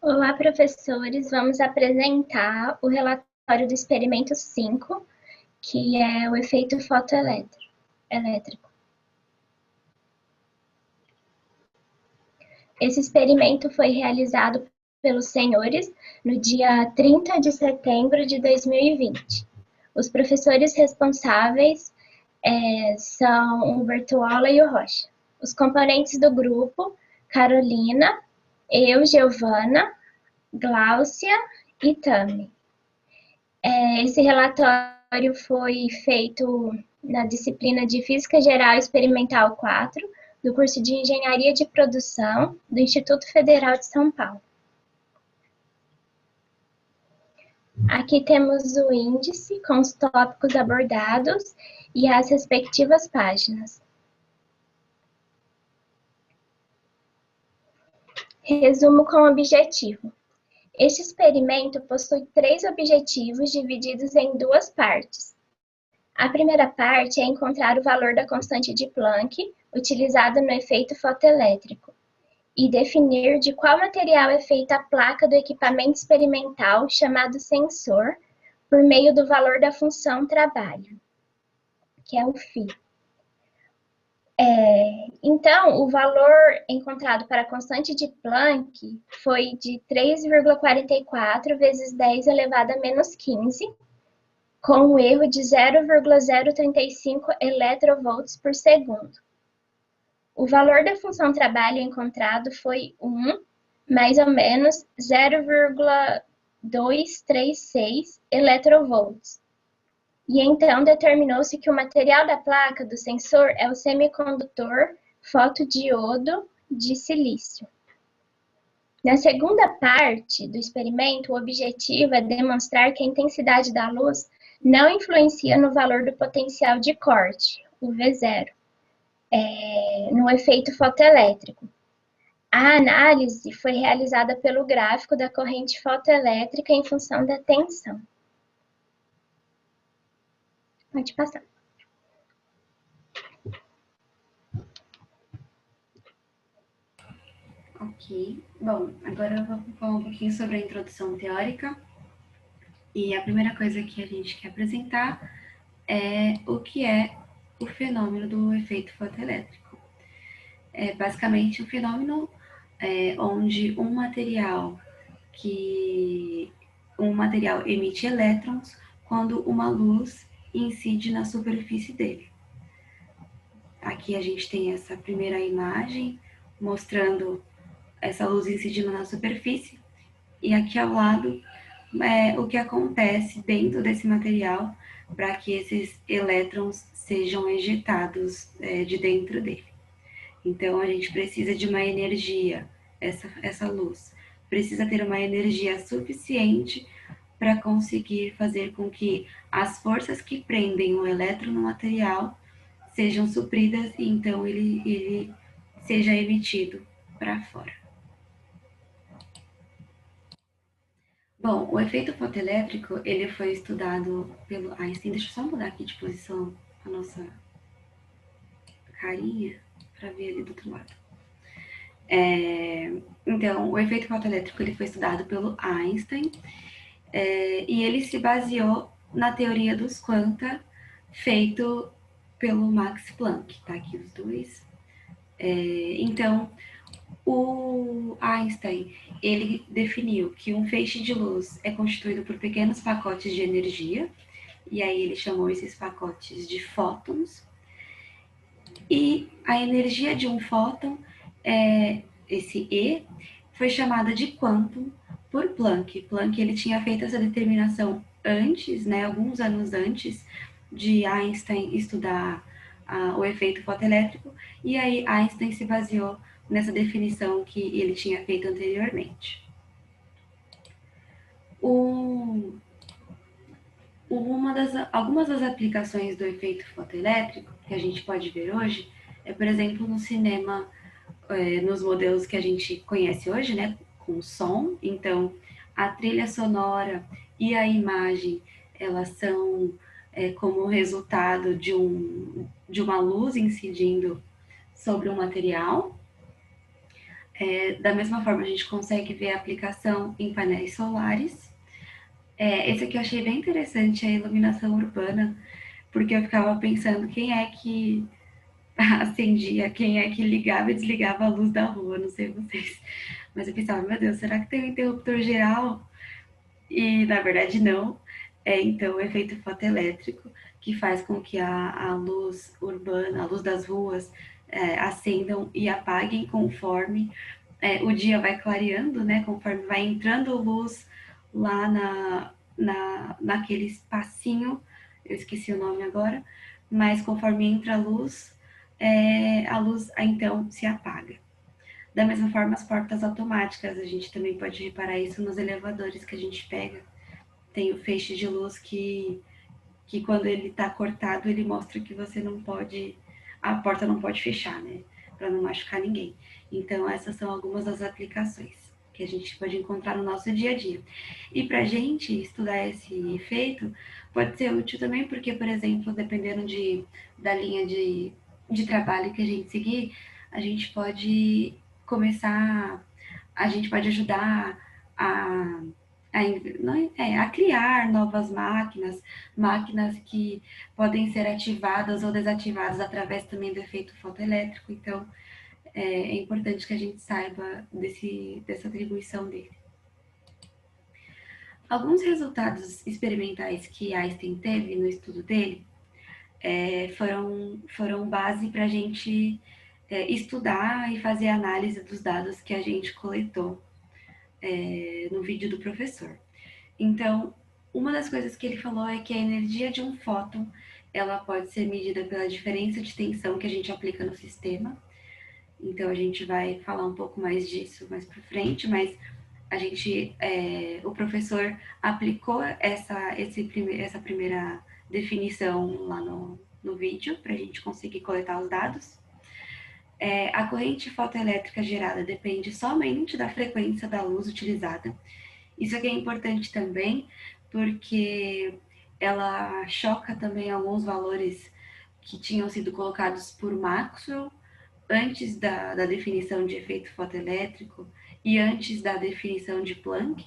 Olá, professores! Vamos apresentar o relatório do experimento 5, que é o efeito fotoelétrico. Esse experimento foi realizado pelos senhores no dia 30 de setembro de 2020. Os professores responsáveis são o Bertuola e o Rocha. Os componentes do grupo: Carolina, eu, Giovana, Gláucia e Tami. Esse relatório foi feito na disciplina de Física Geral Experimental 4, do curso de Engenharia de Produção do Instituto Federal de São Paulo. Aqui temos o índice com os tópicos abordados e as respectivas páginas. Resumo com objetivo. Este experimento possui 3 objetivos divididos em 2 partes. A primeira parte é encontrar o valor da constante de Planck utilizada no efeito fotoelétrico e definir de qual material é feita a placa do equipamento experimental chamado sensor por meio do valor da função trabalho, que é o φ. Então, o valor encontrado para a constante de Planck foi de 3,44 vezes 10 elevado a menos 15, com um erro de 0,035 eletronvolts por segundo. O valor da função trabalho encontrado foi 1, mais ou menos 0,236 eletronvolts. E então determinou-se que o material da placa do sensor é o semicondutor fotodiodo de silício. Na segunda parte do experimento, o objetivo é demonstrar que a intensidade da luz não influencia no valor do potencial de corte, o V0, no efeito fotoelétrico. A análise foi realizada pelo gráfico da corrente fotoelétrica em função da tensão. Pode passar. Ok. Bom, agora eu vou falar um pouquinho sobre a introdução teórica. E a primeira coisa que a gente quer apresentar é o que é o fenômeno do efeito fotoelétrico. É basicamente um fenômeno onde um material emite elétrons quando uma luz incide na superfície dele. Aqui a gente tem essa primeira imagem mostrando essa luz incidindo na superfície, e aqui ao lado o que acontece dentro desse material para que esses elétrons sejam ejetados de dentro dele. Então a gente precisa de uma energia, essa luz precisa ter uma energia suficiente para conseguir fazer com que as forças que prendem o elétron no material sejam supridas e então ele seja emitido para fora. Bom, o efeito fotoelétrico, ele foi estudado pelo Einstein. Deixa eu só mudar aqui de posição a nossa carinha para ver ali do outro lado. Então, o efeito fotoelétrico, ele foi estudado pelo Einstein e ele se baseou na teoria dos quanta feito pelo Max Planck. Tá aqui os dois. Então, o Einstein, ele definiu que um feixe de luz é constituído por pequenos pacotes de energia, e aí ele chamou esses pacotes de fótons, e a energia de um fóton, esse E, foi chamada de quantum por Planck. Planck, ele tinha feito essa determinação antes, alguns anos antes de Einstein estudar o efeito fotoelétrico, e aí Einstein se baseou nessa definição que ele tinha feito anteriormente. Algumas das aplicações do efeito fotoelétrico que a gente pode ver hoje por exemplo, no cinema, nos modelos que a gente conhece hoje, com som. Então, a trilha sonora e a imagem, elas são como resultado de uma luz incidindo sobre um material. Da mesma forma, a gente consegue ver a aplicação em painéis solares. Esse aqui eu achei bem interessante, a iluminação urbana, porque eu ficava pensando quem é que acendia, quem é que ligava e desligava a luz da rua, não sei vocês. Mas eu pensava, meu Deus, será que tem um interruptor geral? E na verdade não. Então o efeito fotoelétrico que faz com que a luz urbana, a luz das ruas, acendam e apaguem conforme o dia vai clareando, né? Conforme vai entrando luz lá naquele espacinho, eu esqueci o nome agora, mas conforme entra a luz então se apaga. Da mesma forma, as portas automáticas, a gente também pode reparar isso nos elevadores que a gente pega. Tem o feixe de luz que quando ele está cortado, ele mostra que você não pode, a porta não pode fechar, né? Para não machucar ninguém. Então, essas são algumas das aplicações que a gente pode encontrar no nosso dia a dia. E para a gente estudar esse efeito, pode ser útil também, porque, por exemplo, dependendo da linha de trabalho que a gente seguir, a gente pode começar, a gente pode ajudar a a criar novas máquinas, máquinas que podem ser ativadas ou desativadas através também do efeito fotoelétrico. Então, é importante que a gente saiba dessa atribuição dele. Alguns resultados experimentais que Einstein teve no estudo dele foram base para a gente estudar e fazer análise dos dados que a gente coletou no vídeo do professor. Então, uma das coisas que ele falou é que a energia de um fóton ela pode ser medida pela diferença de tensão que a gente aplica no sistema. Então, a gente vai falar um pouco mais disso mais para frente, mas o professor aplicou essa primeira definição lá no vídeo para a gente conseguir coletar os dados. A corrente fotoelétrica gerada depende somente da frequência da luz utilizada. Isso aqui é importante também, porque ela choca também alguns valores que tinham sido colocados por Maxwell antes da definição de efeito fotoelétrico e antes da definição de Planck.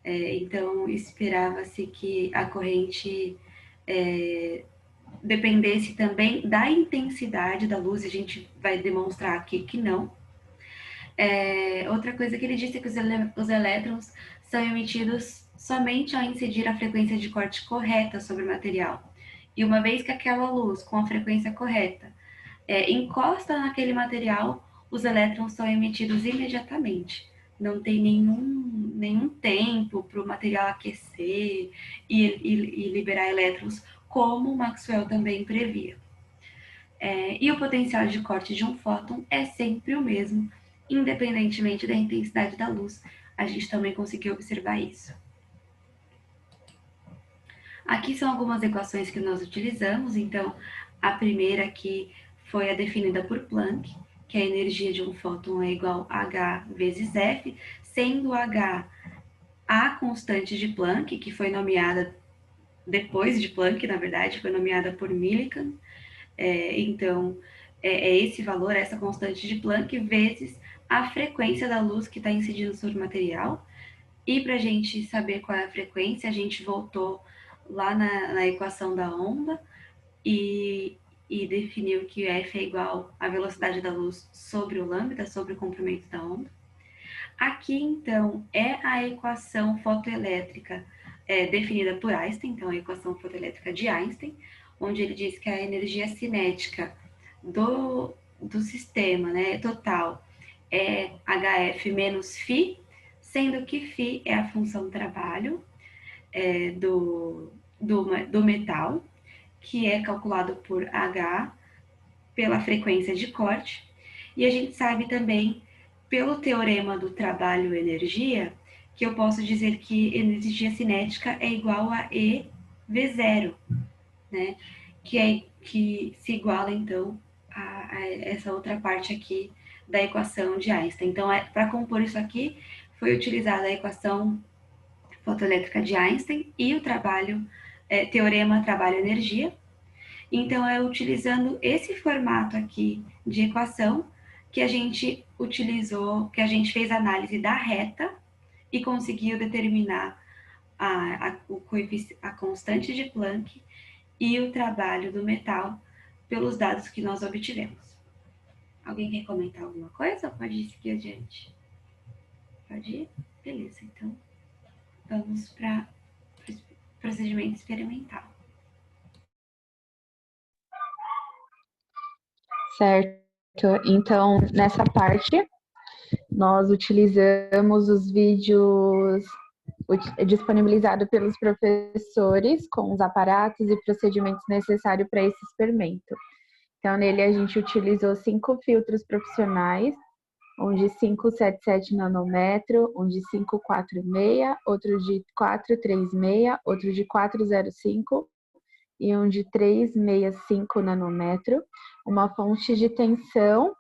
Então, esperava-se que a corrente dependesse também da intensidade da luz, e a gente vai demonstrar aqui que não. Outra coisa que ele disse é que os elétrons são emitidos somente ao incidir a frequência de corte correta sobre o material. E uma vez que aquela luz com a frequência correta encosta naquele material, os elétrons são emitidos imediatamente. Não tem nenhum tempo para o material aquecer e liberar elétrons, como Maxwell também previa. E o potencial de corte de um fóton é sempre o mesmo, independentemente da intensidade da luz. A gente também conseguiu observar isso. Aqui são algumas equações que nós utilizamos. Então, a primeira aqui foi a definida por Planck, que a energia de um fóton é igual a H vezes F, sendo H a constante de Planck, que foi nomeada depois de Planck, na verdade, foi nomeada por Millikan. Então, esse valor, essa constante de Planck, vezes a frequência da luz que está incidindo sobre o material. E para a gente saber qual é a frequência, a gente voltou lá na equação da onda e definiu que F é igual à velocidade da luz sobre o lambda, sobre o comprimento da onda. Aqui, então, é a equação fotoelétrica definida por Einstein, então a equação fotoelétrica de Einstein, onde ele diz que a energia cinética do sistema, né, total é HF menos φ, sendo que φ é a função trabalho do metal, que é calculado por H pela frequência de corte. E a gente sabe também, pelo teorema do trabalho-energia, que eu posso dizer que energia cinética é igual a E V0, né? Que se iguala, então, a essa outra parte aqui da equação de Einstein. Então, para compor isso aqui, foi utilizada a equação fotoelétrica de Einstein e o teorema trabalho-energia. Então, é utilizando esse formato aqui de equação que a gente utilizou, que a gente fez análise da reta e conseguiu determinar a constante de Planck e o trabalho do metal pelos dados que nós obtivemos. Alguém quer comentar alguma coisa ou pode seguir adiante? Pode ir? Beleza, então vamos para o procedimento experimental. Certo. Então, nessa parte, nós utilizamos os vídeos disponibilizados pelos professores com os aparatos e procedimentos necessários para esse experimento. Então, nele a gente utilizou 5 filtros profissionais, um de 577 nanômetro, um de 546, outro de 436, outro de 405 e um de 365 nanômetro, uma fonte de tensão,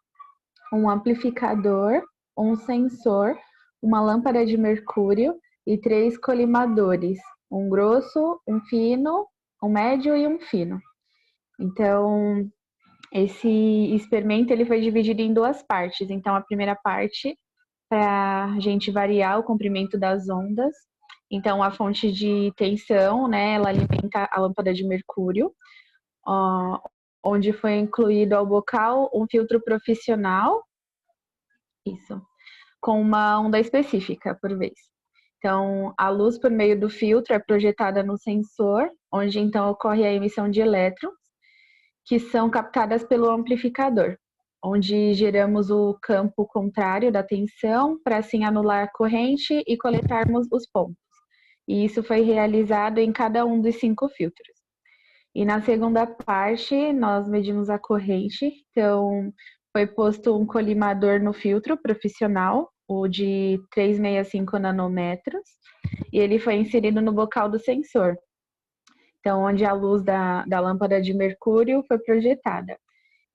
um amplificador, um sensor, uma lâmpada de mercúrio e 3 colimadores, um grosso, um fino, um médio e um fino. Então, esse experimento ele foi dividido em 2 partes. Então, a primeira parte, para a gente variar o comprimento das ondas. Então, a fonte de tensão, né, ela alimenta a lâmpada de mercúrio, onde foi incluído ao bocal um filtro profissional, isso, com uma onda específica por vez. Então, a luz por meio do filtro é projetada no sensor, onde então ocorre a emissão de elétrons, que são captadas pelo amplificador, onde geramos o campo contrário da tensão para assim anular a corrente e coletarmos os pontos. E isso foi realizado em cada um dos 5 filtros. E na segunda parte, nós medimos a corrente, então foi posto um colimador no filtro profissional, o de 365 nanômetros, e ele foi inserido no bocal do sensor, então onde a luz da lâmpada de mercúrio foi projetada.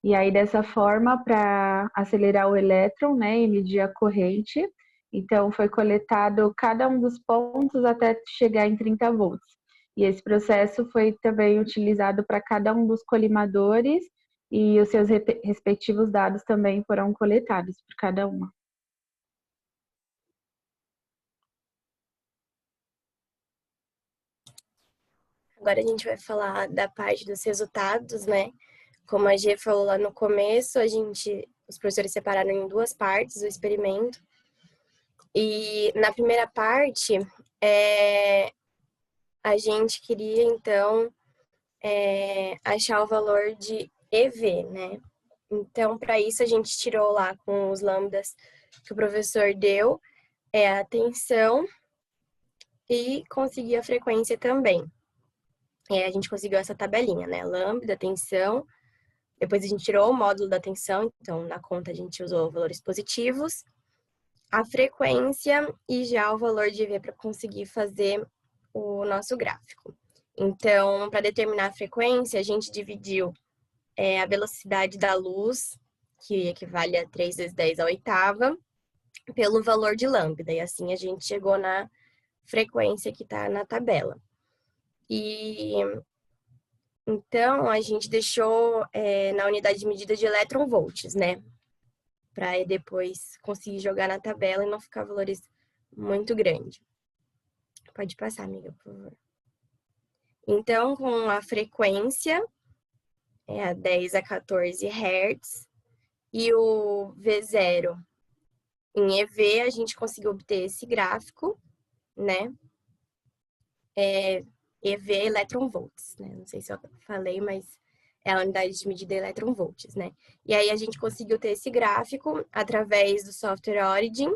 E aí, dessa forma, para acelerar o elétron, né, e medir a corrente, então foi coletado cada um dos pontos até chegar em 30 volts. E esse processo foi também utilizado para cada um dos colimadores e os seus respectivos dados também foram coletados por cada uma. Agora a gente vai falar da parte dos resultados, né? Como a Gê falou lá no começo, os professores separaram em 2 partes o experimento. E na primeira parte, a gente queria, então, achar o valor de EV, né? Então, para isso, a gente tirou lá com os lambdas que o professor deu, a tensão e conseguiu a frequência também. A gente conseguiu essa tabelinha, né? Lambda, tensão. Depois a gente tirou o módulo da tensão, então na conta a gente usou valores positivos, a frequência e já o valor de EV para conseguir fazer o nosso gráfico. Então, para determinar a frequência, a gente dividiu a velocidade da luz, que equivale a 3 vezes 10 à oitava, pelo valor de lambda. E assim a gente chegou na frequência que está na tabela. E então, a gente deixou na unidade de medida de elétron-volts, né? Para depois conseguir jogar na tabela e não ficar valores muito grandes. Pode passar, amiga, por favor. Então, com a frequência, a 10 a 14 Hz, e o V0 em EV, a gente conseguiu obter esse gráfico, né? EV elétron-volts, né? Não sei se eu falei, mas é a unidade de medida elétron-volts, né? E aí a gente conseguiu ter esse gráfico através do software Origin.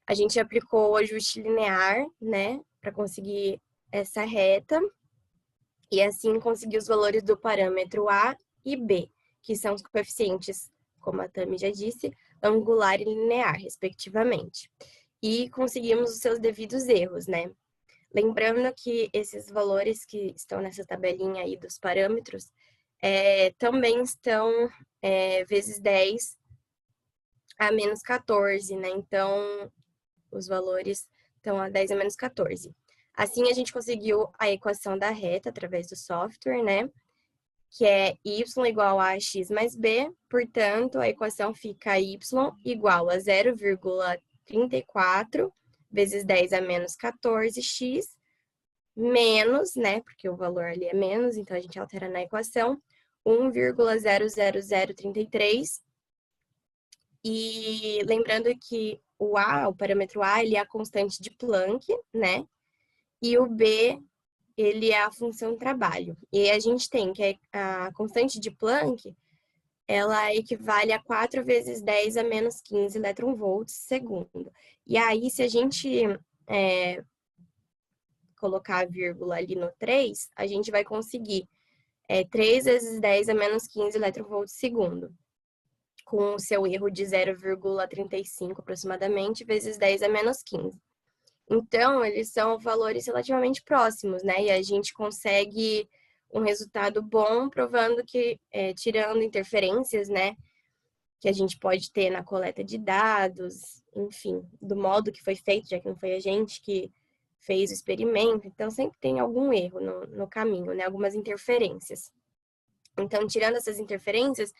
A gente aplicou o ajuste linear, né? Para conseguir essa reta. E assim conseguir os valores do parâmetro A e B, que são os coeficientes, como a Tami já disse, angular e linear, respectivamente. E conseguimos os seus devidos erros, né? Lembrando que esses valores que estão nessa tabelinha aí dos parâmetros também estão vezes 10 a menos 14, né? Então, os valores estão a 10 a menos 14. Assim, a gente conseguiu a equação da reta através do software, né? que é y igual a x mais b, portanto, a equação fica y igual a 0,34 vezes 10 a menos 14x, menos, né, porque o valor ali é menos, então a gente altera na equação, 1,00033. E lembrando que o A, o parâmetro A, ele é a constante de Planck, né, e o B, ele é a função trabalho. E a gente tem que a constante de Planck, ela equivale a 4 vezes 10 a menos 15 eletronvolts segundo. E aí, se a gente colocar a vírgula ali no 3, a gente vai conseguir 3 vezes 10 a menos 15 eletronvolts segundo, com o seu erro de 0,35 aproximadamente, vezes 10 a menos 15. Então, eles são valores relativamente próximos, né? E a gente consegue um resultado bom, provando que, tirando interferências, né? Que a gente pode ter na coleta de dados, enfim, do modo que foi feito, já que não foi a gente que fez o experimento. Então, sempre tem algum erro no caminho, né? Algumas interferências. Então, tirando essas interferências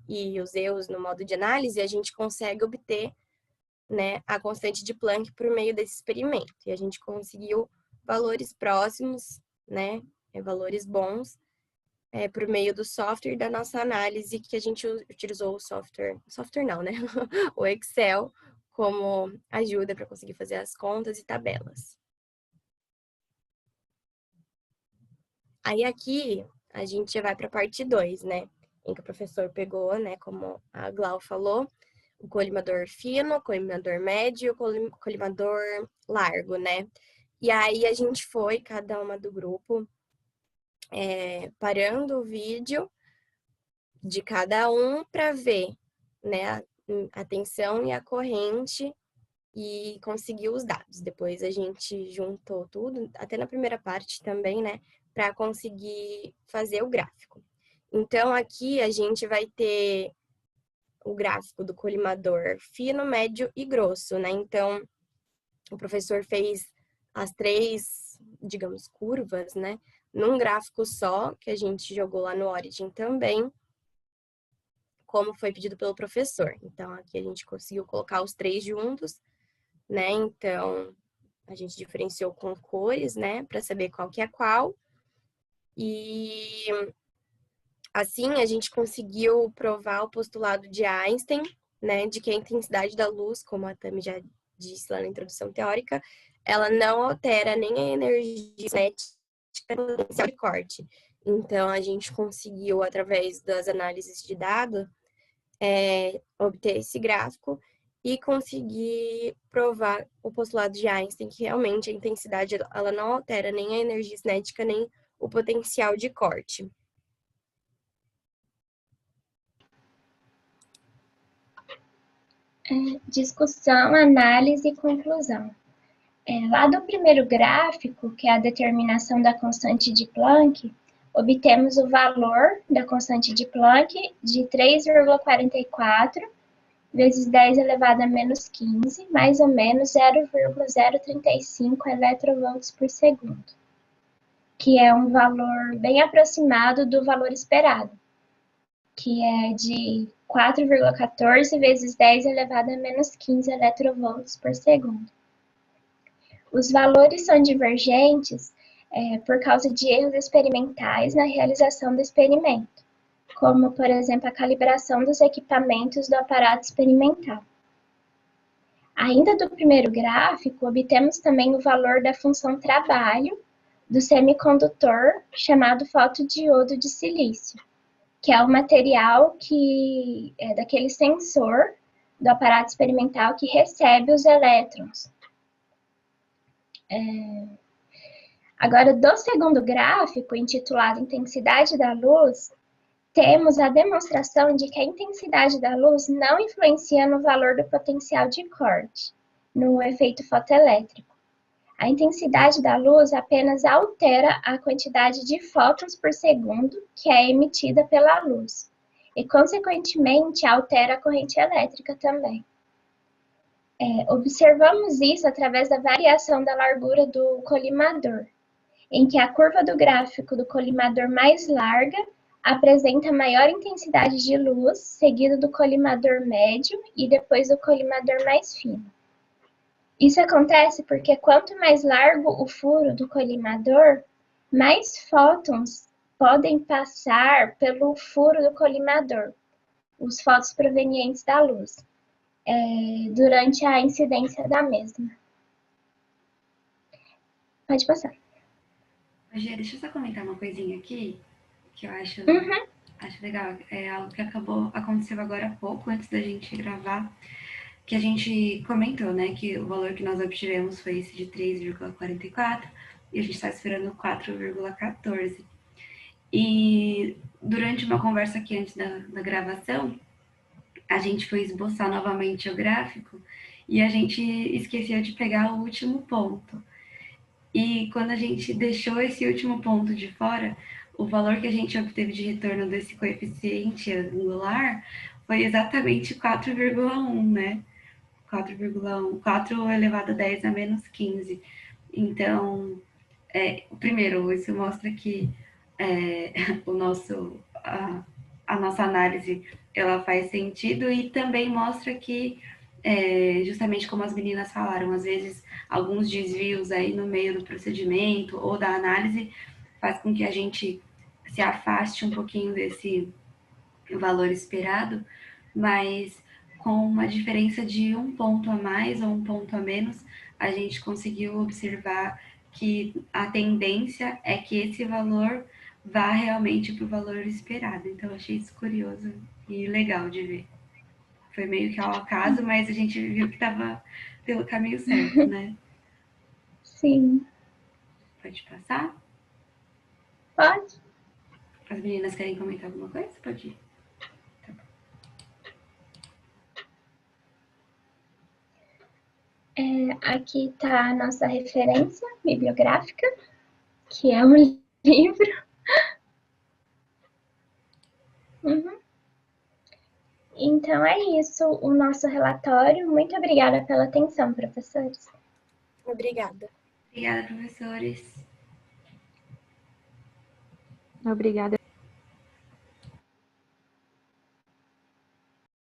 e os erros no modo de análise, a gente consegue obter, né, a constante de Planck por meio desse experimento. E a gente conseguiu valores próximos, né, valores bons, por meio do software da nossa análise, que a gente utilizou o software não, né, o Excel, como ajuda para conseguir fazer as contas e tabelas. Aí aqui, a gente já vai para a parte 2, né, em que o professor pegou, né, como a Glau falou, o colimador fino, o colimador médio e o colimador largo, né? E aí a gente foi, cada uma do grupo, parando o vídeo de cada um para ver, né, a tensão e a corrente e conseguiu os dados. Depois a gente juntou tudo, até na primeira parte também, né, para conseguir fazer o gráfico. Então aqui a gente vai ter o gráfico do colimador fino, médio e grosso, né? Então, o professor fez as 3, digamos, curvas, né? Num gráfico só, que a gente jogou lá no Origin também, como foi pedido pelo professor. Então, aqui a gente conseguiu colocar os 3 juntos, né? Então, a gente diferenciou com cores, né? Para saber qual que é qual. E assim, a gente conseguiu provar o postulado de Einstein, né, de que a intensidade da luz, como a Tami já disse lá na introdução teórica, ela não altera nem a energia cinética nem o potencial de corte. Então, a gente conseguiu, através das análises de dados, obter esse gráfico e conseguir provar o postulado de Einstein, que realmente a intensidade ela não altera nem a energia cinética nem o potencial de corte. Discussão, análise e conclusão. Lá do primeiro gráfico, que é a determinação da constante de Planck, obtemos o valor da constante de Planck de 3,44 vezes 10 elevado a menos 15, mais ou menos 0,035 eletronvolts por segundo, que é um valor bem aproximado do valor esperado, que é de 4,14 vezes 10 elevado a menos 15 eletronvolts por segundo. Os valores são divergentes por causa de erros experimentais na realização do experimento, como, por exemplo, a calibração dos equipamentos do aparato experimental. Ainda do primeiro gráfico, obtemos também o valor da função trabalho do semicondutor chamado fotodiodo de silício, que é o material que é daquele sensor do aparato experimental que recebe os elétrons. Agora, do segundo gráfico, intitulado Intensidade da Luz, temos a demonstração de que a intensidade da luz não influencia no valor do potencial de corte, no efeito fotoelétrico. A intensidade da luz apenas altera a quantidade de fótons por segundo que é emitida pela luz, e, consequentemente, altera a corrente elétrica também. Observamos isso através da variação da largura do colimador. em que a curva do gráfico do colimador mais larga apresenta maior intensidade de luz, seguido do colimador médio e depois do colimador mais fino. Isso acontece porque quanto mais largo o furo do colimador, mais fótons podem passar pelo furo do colimador, os fótons provenientes da luz, durante a incidência da mesma. Pode passar. Gê, deixa eu só comentar uma coisinha aqui, que eu acho legal. É algo que aconteceu agora há pouco, antes da gente gravar, que a gente comentou, né, que o valor que nós obtivemos foi esse de 3,44 e a gente está esperando 4,14. E durante uma conversa aqui antes da gravação, a gente foi esboçar novamente o gráfico e a gente esqueceu de pegar o último ponto. E quando a gente deixou esse último ponto de fora, o valor que a gente obteve de retorno desse coeficiente angular foi exatamente 4,1, né? 4,1, 4 elevado a 10 a menos 15. Então, primeiro, isso mostra que a nossa análise ela faz sentido e também mostra que, justamente como as meninas falaram, às vezes alguns desvios aí no meio do procedimento ou da análise faz com que a gente se afaste um pouquinho desse valor esperado, mas com uma diferença de um ponto a mais ou um ponto a menos, a gente conseguiu observar que a tendência é que esse valor vá realmente para o valor esperado. Então, eu achei isso curioso e legal de ver. Foi meio que ao acaso, mas a gente viu que estava pelo caminho certo, né? Sim. Pode passar? Pode. As meninas querem comentar alguma coisa? Pode ir. Aqui está a nossa referência bibliográfica, que é um livro. Então é isso, o nosso relatório. Muito obrigada pela atenção, professores. Obrigada. Obrigada, professores. Obrigada.